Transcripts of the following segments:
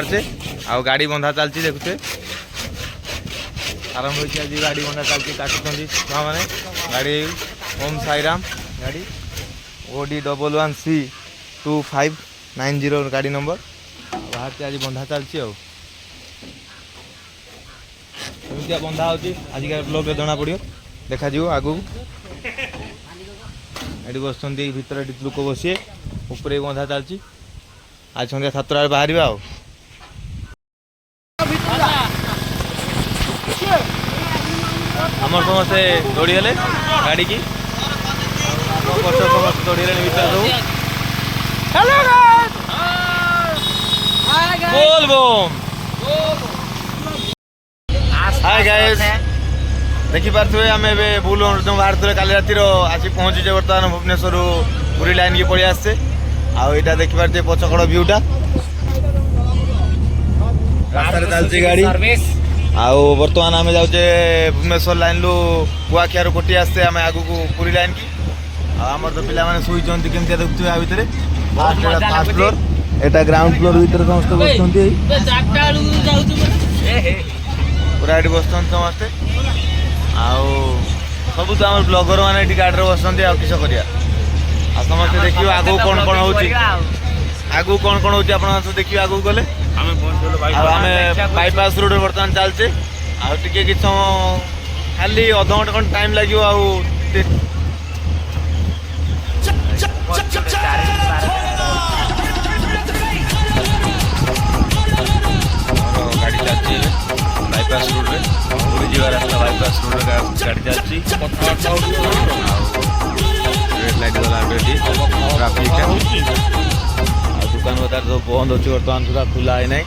बाहर आउ गाड़ी बंधा चलती देखुचे आरंभ होती आज गाड़ी बंधा चलती काटुंट छुआ मैंने गाड़ी ओम साईराम गाड़ी OD11C2590 गाड़ी नंबर बाहर से आज बंधा चलती आमती बंधा होजिका ब्लॉग जना पड़ो देखा आगू ये बस भर लोक बसिए ऊपर बंधा चलती आज सन्ध्या 7 बाहर आमर समस्ते दौड़ीगले गाड़ी की समस्त दौड़ीगले भर सब हाय गाइस देखी पारे आम बुल बाहर थे काली राति आसी पहुँचे बर्तमान भुवनेश्वर पुरी लाइन की पलि आसचे आईटा देखी पारे पछकड़ भ्यूटा रास्ता चलती गाड़ी आउ बर्तमान आम जाऊे भुवनेश्वर लाइन लु कुआखिया कोटी आसते आम आगू पुरी लाइन की आमर तो पिला माने सुई केमती देखुए आ भितर फर्स्ट फ्लोर एटा ग्राउंड फ्लोर भीतर समस्त पूरा ये बस समस्ते आउ सब तो आम ब्लगर मैंने गाड़ी बस किस करा समस्ते देखिए आगू कौन कौन हो आगू कौन कौन होती आप देखिए आगू गले आम बाईपास रोड बर्तमान चलचे आगे कि खाली अध घंटे खंड टाइम लगे गाड़ी चलती बाईपास रोड में पूरी जीवा रास्ता बाईपास रोड गाड़ी चलती रेड लाइट गला ट्राफिक दुकान बजार सब बंद अच्छे बर्तमान सुधा खुला है ना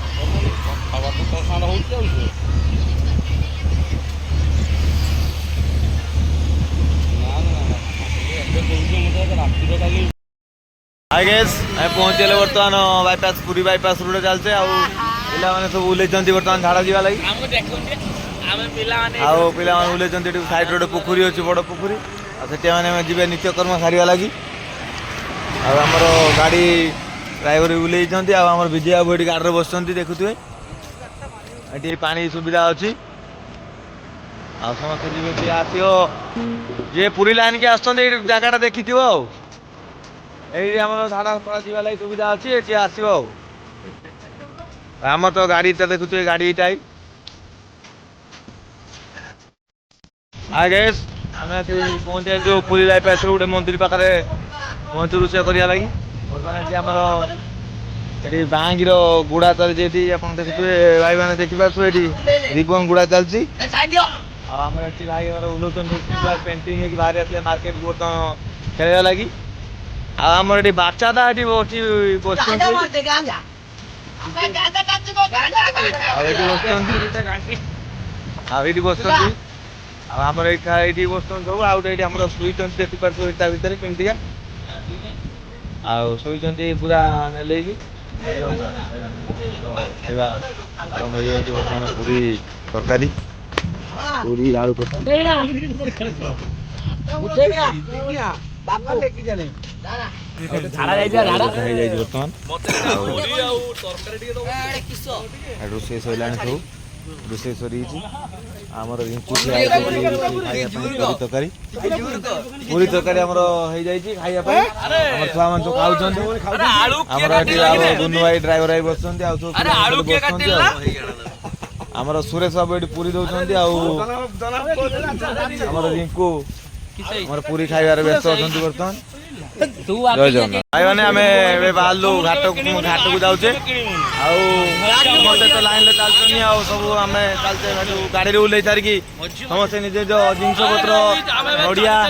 पहुँचे बर्तमान बाईपास पूरी बाईपास रोड चलते आने सब ओल्ल बर्तमान झाड़ा जावा लगी पिला ओल्ल साइड रोड पोखरी अच्छी बड़ पोखरी से जी नित्यकर्म सारा लगी आमर गाड़ी ड्राइवर ओल्ल आम विजय बाबू ये गाड़ी बस देखुए ये पानी सुविधा अच्छी समस्त जी आसो जे पुरी लाइन के आस जगह देखी ये आम झाड़ा पड़ा जावा लगी सुविधा अच्छी ये आसो आम तो गाड़ी देखुए गाड़ी टाइप आगे पहुंचे जो पुरी बाईपास गोटे मंदिर पाखे पहुँचु रोषे करा लगी आमर ये बांगीर गुड़ा चलती आप देखिए भाई मैंने देखिए ये रिबन गुड़ा चलती आम भाई पेंटिंग बाहर आते मार्केट बर्तमान खेल लगी आमर ये बाचादा ये बस बस आमर ये बस सब आउटे शुई भर केमतिका शुई पूरा ने बर्तमान पूरी तरकारी पूरी आलू बर्तमान रोषे सैला सब रोषे सरी आमर रिंकू तरकारी पूरी तरकारी आमर हो जाए खाइबा छुआ मान सब खाऊँ दुनू भाई ड्राइवर भाई बस आमर सुरेश बाबू ये पूरी दौरान आमर रिंकू आमर पूरी खाइबार व्यस्त अच्छा बर्तमान जय जगन्नाथ भाई मैंने आम बाहर घाट को जाऊे मत तो लाइन चलते सब आम चलते गाड़ी ओल्ल सारिकी समस्त निज जिनस पत्र नड़िया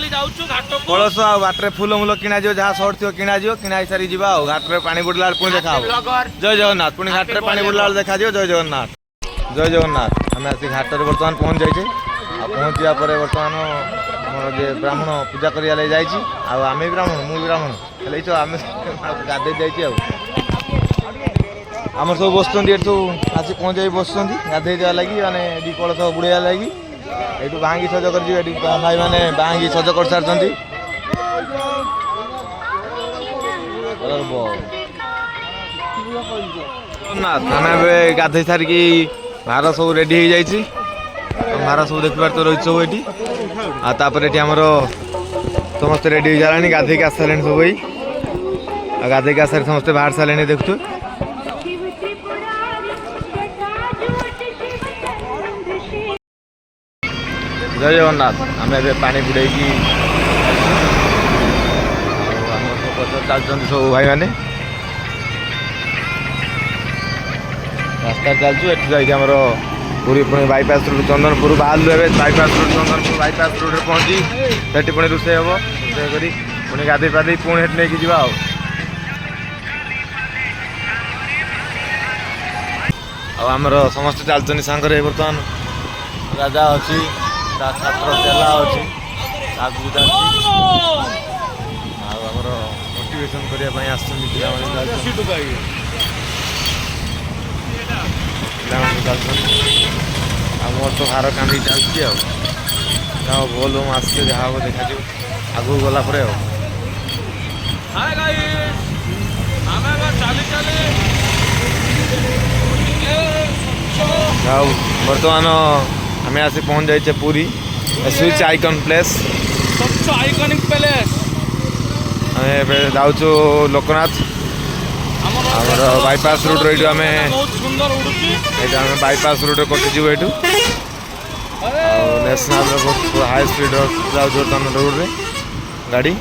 कलश बाटे फूल मूल किणा जहाँ सर्ट थी किणा किणा सारी जा घाटे पानी बुड़ला पुणी देखा जय जगन्नाथ पुणी घाटे पानी बुड़ला देखा जय जगन्नाथ जय जगन्नाथ आम आस घाटे बर्तमान पहुँच जाइए पहुँचा बर्तमान ब्राह्मण पूजा करा आम ब्राह्मण मुझे ब्राह्मण आम गाधे जाइए आम सब बस आसी पहुँच बस गाधे जावा लगी मैंने दी कलश बुड़ाइवा लगी ये बांगी सज कर भाई मैंने बांगी सज कर सारी ଆମେ ଏବେ ଗାଧୋଇ ସାରିକି ଭାର ସବୁ ରେଡି ହେଇଯାଇଛି। ଭାର ସବୁ ଦେଖିବାର ତ ରହିଛି ସବୁ ଏଠି। ଆଉ ତାପରେ ଏଠି ଆମର ସମସ୍ତେ ରେଡି ହେଇସାରିଲାଣି, ଗାଧୋଇକି ଆସି ସାରିଲେଣି ସବୁ ଏଇ। ଆଉ ଗାଧୋଇକି ଆସି ସମସ୍ତେ ବାହାରି ସାରିଲେଣି ଦେଖୁଛୁ। ଜୟ ଜଗନ୍ନାଥ। ଆମେ ଏବେ ପାଣି ବୁଡ଼େଇକି ଆମର ସବୁ ଚାଲୁଛନ୍ତି ସବୁ ଭାଇମାନେ। ରାସ୍ତାରେ ଚାଲୁଛୁ। ଏଠି ଯାଇକି ଆମର ପୁରୀ ପୁଣି ବାଇପାସ୍ ରୋଡ଼ ଚନ୍ଦନପୁର ବାହାରିଲୁ ଏବେ। ବାଇପାସ୍ ରୋଡ଼ ଚନ୍ଦନପୁର ବାଇପାସ୍ ରୋଡ଼ରେ ପହଞ୍ଚି ସେଠି ପୁଣି ରୋଷେଇ ହେବ। ରୋଷେଇ କରି ପୁଣି ଗାଧୋଇ ପାଧୋଇ ପୁଣି ସେଠି ନେଇକି ଯିବା ଆଉ। ଆଉ ଆମର ସମସ୍ତେ ଚାଲୁଛନ୍ତି ସାଙ୍ଗରେ। ବର୍ତ୍ତମାନ ରାଜା ଅଛି, ତା ଛାତ୍ର ଚେଲା ଅଛି, ଆଗକୁ ଯାଉଛି। ଆଉ ଆମର ମୋଟିଭେସନ୍ କରିବା ପାଇଁ ଆସିଛନ୍ତି ପିଲାମାନେ ଚାଲୁଛନ୍ତି। ଆଉ ମୋର ତ ଭାର କାନ୍ଦି ଚାଲିଛି ଆଉ। ଯାହା ଭଲ ମୁଁ ଆସିଛି, ଯାହା ହବ ଦେଖାଯିବ ଆଗକୁ ଗଲା ପରେ ଆଉ। ଆଉ ବର୍ତ୍ତମାନ ଆମେ ଆସି ପହଞ୍ଚି ଯାଇଛେ ପୁରୀ ସୁଇଚ୍ ଆଇକନ୍ ପ୍ଲେସ୍। ଆମେ ଏବେ ଯାଉଛୁ ଲୋକନାଥ। ଆମର ବାଇପାସ୍ ରୋଡ଼ ଏଇଠୁ ଆମେ ବାଇପାସ୍ ରୋଡ଼ରେ କଟିଯିବୁ ଏଇଠୁ। ଆଉ ନ୍ୟାସନାଲ୍ର ବହୁତ ହାଇ ସ୍ପିଡ଼ ଯାଉଛୁ ବର୍ତ୍ତମାନ ରୋଡ଼ରେ ଗାଡ଼ି।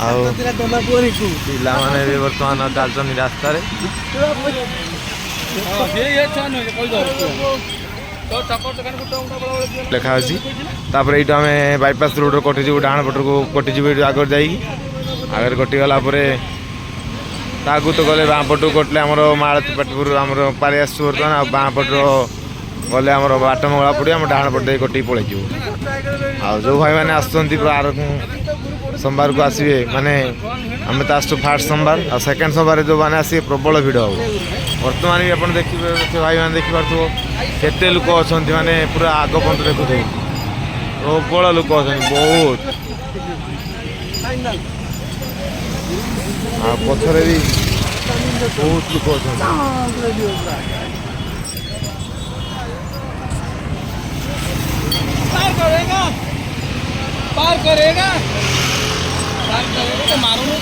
ଆଉ ପିଲାମାନେ ବି ବର୍ତ୍ତମାନ ଚାଲୁଛନ୍ତି ରାସ୍ତାରେ। ଲେଖା ଅଛି। ତାପରେ ଏଇଠୁ ଆମେ ବାଇପାସ୍ ରୋଡ଼ରେ କଟିଯିବୁ, ଡାହାଣ ପଟକୁ କଟିଯିବୁ। ଏଇଠୁ ଆଗରେ ଯାଇକି ଆଗରେ କଟିଗଲା ପରେ ତାକୁ ତ ଗଲେ ବାଁ ପଟକୁ କଟିଲେ ଆମର ମାଳତୀପାଟପୁର ଆମର ପାରି ଆସୁଛୁ ବର୍ତ୍ତମାନ। ଆଉ ବାଁ ପଟ ଗଲେ ଆମର ବାଟମଙ୍ଗଳା ପଡ଼ିବ। ଆମେ ଡାହାଣ ପଟ ଦେଇ କଟିକି ପଳେଇଯିବୁ। ଆଉ ଯେଉଁ ଭାଇମାନେ ଆସୁଛନ୍ତି ସୋମବାରକୁ ଆସିବେ, ମାନେ ଆମେ ତ ଆସୁଛୁ ଫାର୍ଷ୍ଟ ସୋମବାର। ଆଉ ସେକେଣ୍ଡ ସୋମବାରରେ ଯେଉଁମାନେ ଆସିବେ ପ୍ରବଳ ଭିଡ଼ ହେବ। ବର୍ତ୍ତମାନ ବି ଆପଣ ଦେଖିବେ, ସେ ଭାଇମାନେ ଦେଖିପାରୁଥିବ କେତେ ଲୋକ ଅଛନ୍ତି, ମାନେ ପୁରା ଆଗ ପର୍ଯ୍ୟନ୍ତ ଦେଖୁଥିବେ ପ୍ରବଳ ଲୋକ ଅଛନ୍ତି ବହୁତ। ଆଉ ପଛରେ ବି ବହୁତ ଲୋକ ଅଛନ୍ତି। पार करेगा तो मारूंगा।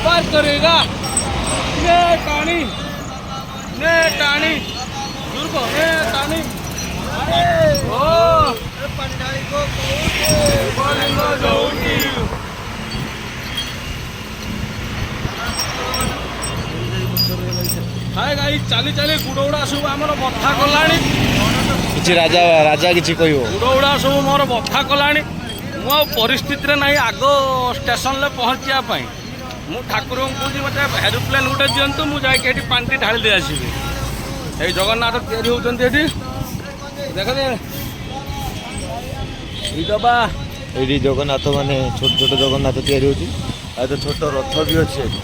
पार करेगा ने टाणी दुर्ग ने टाणी ओ पंडाली को हाय गाई चाली चाली गुड़ौड़ा सब आमर बथा कलानी। କିଛି ରାଜା କିଛି କହିବ। ଗୁଡ଼ଉଡ଼ା ସବୁ ମୋର ବଥା କଲାଣି। ମୁଁ ଆଉ ପରିସ୍ଥିତିରେ ନାହିଁ ଆଗ ଷ୍ଟେସନରେ ପହଞ୍ଚିବା ପାଇଁ। ମୁଁ ଠାକୁରଙ୍କୁ କହୁଛି ମୋତେ ଏରୋପ୍ଲେନ୍ ଗୋଟେ ଦିଅନ୍ତୁ, ମୁଁ ଯାଇକି ଏଠି ପାଣିଟି ଢାଳି ଦେଇ ଆସିବି। ଏଇ ଜଗନ୍ନାଥ ତିଆରି ହେଉଛନ୍ତି ଏଠି ଦେଖେ। ଏଇଠି ଜଗନ୍ନାଥ ମାନେ ଛୋଟ ଛୋଟ ଜଗନ୍ନାଥ ତିଆରି ହେଉଛି। ଆଉ ତ ଛୋଟ ରଥ ବି ଅଛି ଏଠି।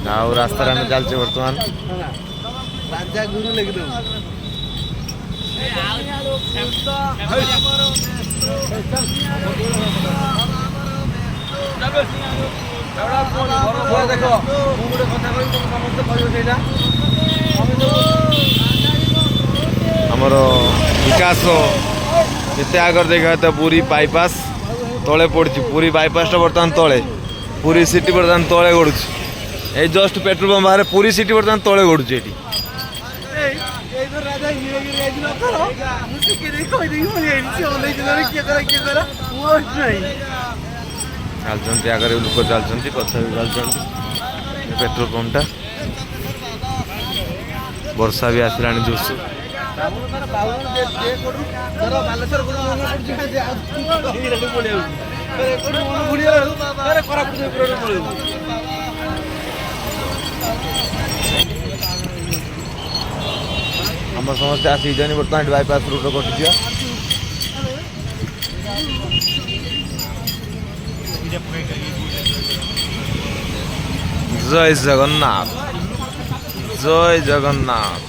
ଆଉ ରାସ୍ତାରେ ଆମେ ଚାଲିଛେ ବର୍ତ୍ତମାନ। ରାଜା ଗୁରୁ ଲେଖିଦେବୁ। ଦେଖ ମୁଁ ଗୋଟେ କଥା କହିବି, ସମସ୍ତେ କହିବ ସେଇଟା। ଆମର ବିକାଶ କେତେ ଆଗରେ ଦେଖା ତ ପୁରୀ ବାଇପାସ୍ ତଳେ ପଡ଼ିଛି। ପୁରୀ ବାଇପାସ୍ଟା ବର୍ତ୍ତମାନ ତଳେ, ପୁରୀ ସିଟି ବର୍ତ୍ତମାନ ତଳେ ଗଡ଼ୁଛି। ଏଇ ଜଷ୍ଟ ପେଟ୍ରୋଲ ପମ୍ପ ବାହାରେ ପୁରୀ ସିଟି ବର୍ତ୍ତମାନ ତଳେ ଗଡ଼ୁଛି ଏଠି। ଚାଲୁଛନ୍ତି ଆଗରେ ଲୋକ ଚାଲୁଛନ୍ତି, ପଛରେ ବି ଚାଲୁଛନ୍ତି। ପେଟ୍ରୋଲ ପମ୍ପଟା ବର୍ଷା ବି ଆସିଲାଣି ଜୋରସେ। ଆମର ସମସ୍ତେ ଆସିଛନ୍ତି ବର୍ତ୍ତମାନ ବାଇପାସ୍ ରୋଡ଼ କଟିଯିବା। জয় জগন্নাথ, জয় জগন্নাথ।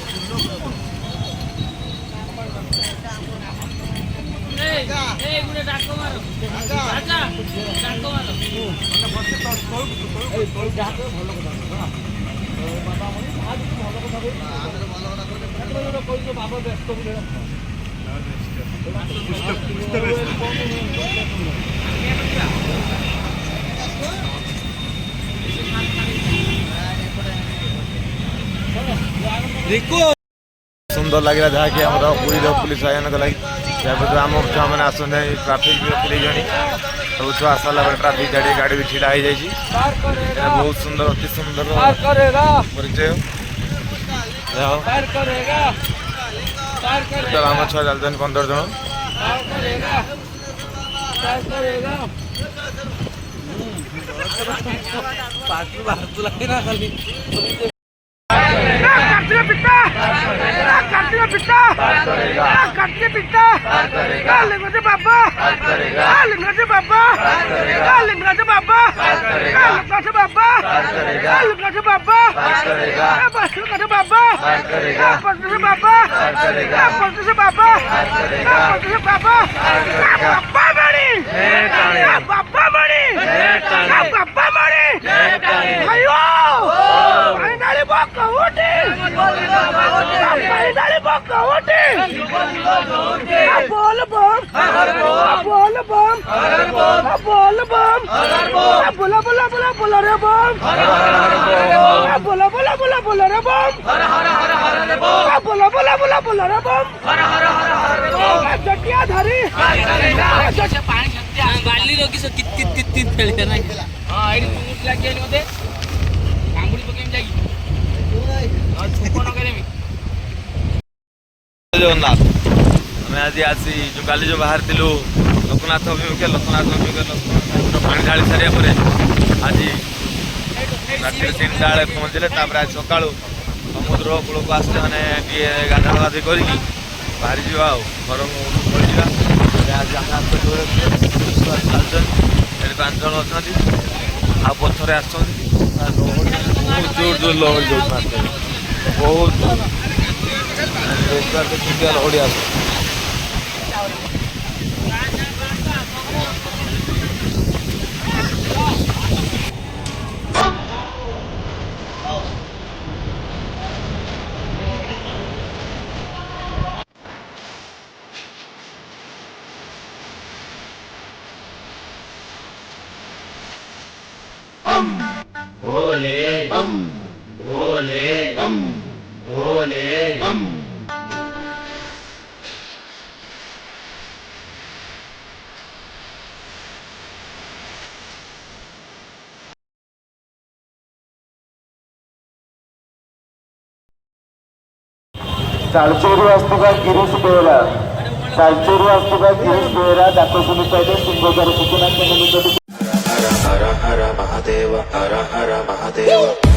सुंदर लगे जहाँकि आम पुरी पुलिस आयोजन कल आम छुआ मैंने आसने ट्राफिक भी रखी सब छुआ आसाला ट्राफिक गाड़ी गाड़ी भी छिड़ा हो जाए बहुत सुंदर अति सुंदर परिचय आम छुआ चलते 15 जन जगन्नाथ आम आज आसी जो काली जो बाहर थिलु लोकनाथ अभिमुखे पानी ढाली सारिया पर आज रात 3टा बेले पहुँचले आज सका समुद्र कूल को आसते मैंने गाधा गाधी कर बाहरी जा घर पड़ा आज आम 5 जन अच्छा आ पथर आस जोर जोर लहरी जाऊँ बहुत लहरी आस तालचेरू असलेला गिरीश बेहरा तालचेरू असलेला गिरीश बेहरा दाखवून पाहिजे सिंगोजार सूचना हर हर महादेव हर हर महादेव